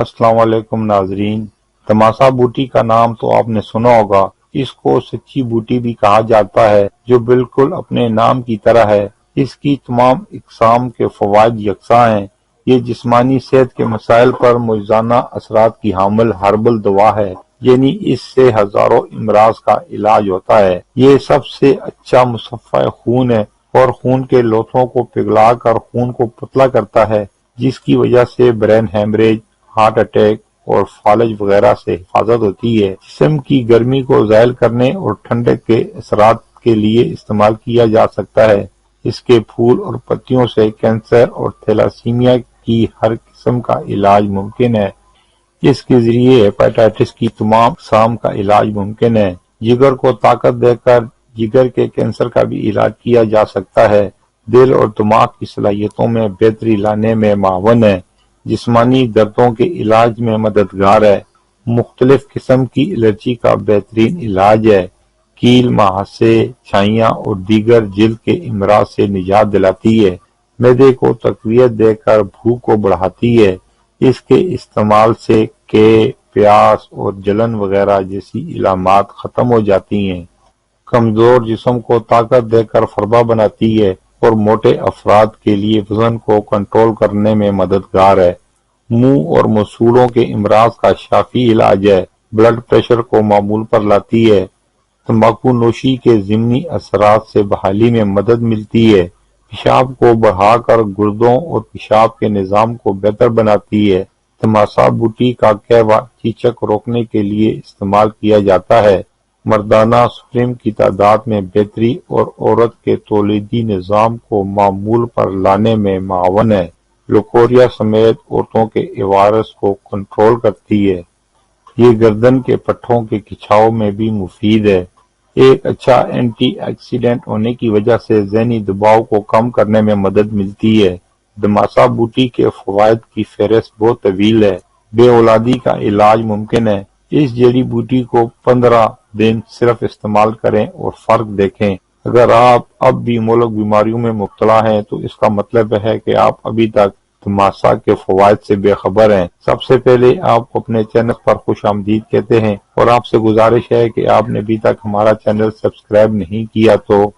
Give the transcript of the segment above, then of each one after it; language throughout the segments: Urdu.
السلام علیکم ناظرین، تماسا بوٹی کا نام تو آپ نے سنا ہوگا۔ اس کو سچی بوٹی بھی کہا جاتا ہے، جو بالکل اپنے نام کی طرح ہے۔ اس کی تمام اقسام کے فوائد یکساں ہیں۔ یہ جسمانی صحت کے مسائل پر موجزانہ اثرات کی حامل ہربل دوا ہے، یعنی اس سے ہزاروں امراض کا علاج ہوتا ہے۔ یہ سب سے اچھا مصفہ خون ہے اور خون کے لوتھوں کو پگھلا کر خون کو پتلا کرتا ہے، جس کی وجہ سے برین ہیمریج، ہارٹ اٹیک اور فالج وغیرہ سے حفاظت ہوتی ہے۔ جسم کی گرمی کو زائل کرنے اور ٹھنڈک کے اثرات کے لیے استعمال کیا جا سکتا ہے۔ اس کے پھول اور پتیوں سے کینسر اور تھیلاسیمیا کی ہر قسم کا علاج ممکن ہے۔ اس کے ذریعے ہیپاٹائٹس کی تمام اقسام کا علاج ممکن ہے۔ جگر کو طاقت دے کر جگر کے کینسر کا بھی علاج کیا جا سکتا ہے۔ دل اور دماغ کی صلاحیتوں میں بہتری لانے میں معاون ہے۔ جسمانی دردوں کے علاج میں مددگار ہے۔ مختلف قسم کی الرجی کا بہترین علاج ہے۔ کیل، مہاسے، چھائیاں اور دیگر جلد کے امراض سے نجات دلاتی ہے۔ معدے کو تقویت دے کر بھوک کو بڑھاتی ہے۔ اس کے استعمال سے پیاس اور جلن وغیرہ جیسی علامات ختم ہو جاتی ہیں۔ کمزور جسم کو طاقت دے کر فربا بناتی ہے اور موٹے افراد کے لیے وزن کو کنٹرول کرنے میں مددگار ہے۔ منہ اور مسوڑوں کے امراض کا شافی علاج ہے۔ بلڈ پریشر کو معمول پر لاتی ہے۔ تمباکو نوشی کے ضمنی اثرات سے بحالی میں مدد ملتی ہے۔ پیشاب کو بڑھا کر گردوں اور پیشاب کے نظام کو بہتر بناتی ہے۔ تماسا بوٹی کا قہوہ چیچک روکنے کے لیے استعمال کیا جاتا ہے۔ مردانہ سپرم کی تعداد میں بہتری اور عورت کے تولیدی نظام کو معمول پر لانے میں معاون ہے۔ لوکوریا سمیت عورتوں کے عوارض کو کنٹرول کرتی ہے۔ یہ گردن کے پٹھوں کے کھچاؤ میں بھی مفید ہے۔ ایک اچھا اینٹی آکسیڈنٹ ہونے کی وجہ سے ذہنی دباؤ کو کم کرنے میں مدد ملتی ہے۔ تماسا بوٹی کے فوائد کی فہرست بہت طویل ہے۔ بے اولادی کا علاج ممکن ہے۔ اس جڑی بوٹی کو 15 دن صرف استعمال کریں اور فرق دیکھیں۔ اگر آپ اب بھی مہلک بیماریوں میں مبتلا ہیں تو اس کا مطلب ہے کہ آپ ابھی تک تماسا کے فوائد سے بے خبر ہیں۔ سب سے پہلے آپ کو اپنے چینل پر خوش آمدید کہتے ہیں اور آپ سے گزارش ہے کہ آپ نے ابھی تک ہمارا چینل سبسکرائب نہیں کیا تو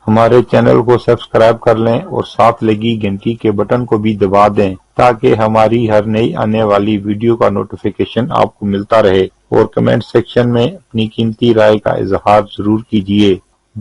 ہمارے چینل کو سبسکرائب کر لیں اور ساتھ لگی گھنٹی کے بٹن کو بھی دبا دیں تاکہ ہماری ہر نئی آنے والی ویڈیو کا نوٹیفیکیشن آپ کو ملتا رہے، اور کمنٹ سیکشن میں اپنی قیمتی رائے کا اظہار ضرور کیجیے۔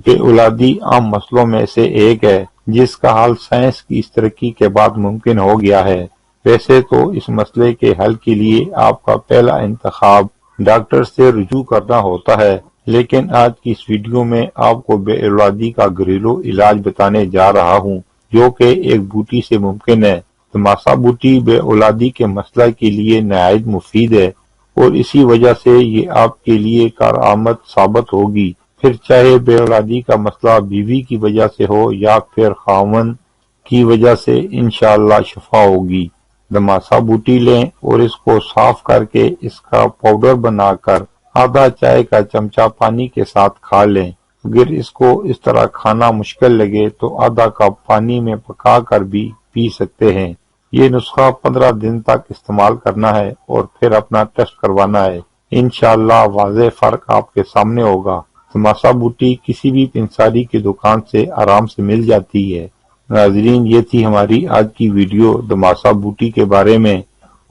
بے اولادی عام مسئلوں میں سے ایک ہے جس کا حل سائنس کی اس ترقی کے بعد ممکن ہو گیا ہے۔ ویسے تو اس مسئلے کے حل کے لیے آپ کا پہلا انتخاب ڈاکٹر سے رجوع کرنا ہوتا ہے، لیکن آج کی اس ویڈیو میں آپ کو بے اولادی کا گھریلو علاج بتانے جا رہا ہوں جو کہ ایک بوٹی سے ممکن ہے۔ تماسا بوٹی بے اولادی کے مسئلہ کے لیے نہایت مفید ہے اور اسی وجہ سے یہ آپ کے لیے کارآمد ثابت ہوگی، پھر چاہے بے اولادی کا مسئلہ بیوی کی وجہ سے ہو یا پھر خاوند کی وجہ سے انشاءاللہ شفا ہوگی۔ تماسا بوٹی لیں اور اس کو صاف کر کے اس کا پاؤڈر بنا کر آدھا چائے کا چمچہ پانی کے ساتھ کھا لیں۔ اگر اس کو اس طرح کھانا مشکل لگے تو آدھا کپ پانی میں پکا کر بھی پی سکتے ہیں۔ یہ نسخہ 15 دن تک استعمال کرنا ہے اور پھر اپنا ٹیسٹ کروانا ہے۔ انشاءاللہ واضح فرق آپ کے سامنے ہوگا۔ تماسا بوٹی کسی بھی پنساری کی دکان سے آرام سے مل جاتی ہے۔ ناظرین، یہ تھی ہماری آج کی ویڈیو تماسا بوٹی کے بارے میں۔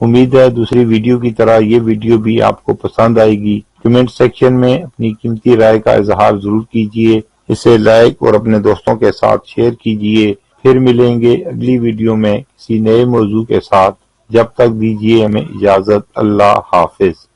امید ہے دوسری ویڈیو کی طرح یہ ویڈیو بھی آپ کو پسند آئے گی۔ کمنٹ سیکشن میں اپنی قیمتی رائے کا اظہار ضرور کیجیے، اسے لائک اور اپنے دوستوں کے ساتھ شیئر کیجیے۔ پھر ملیں گے اگلی ویڈیو میں کسی نئے موضوع کے ساتھ۔ جب تک دیجیے ہمیں اجازت۔ اللہ حافظ۔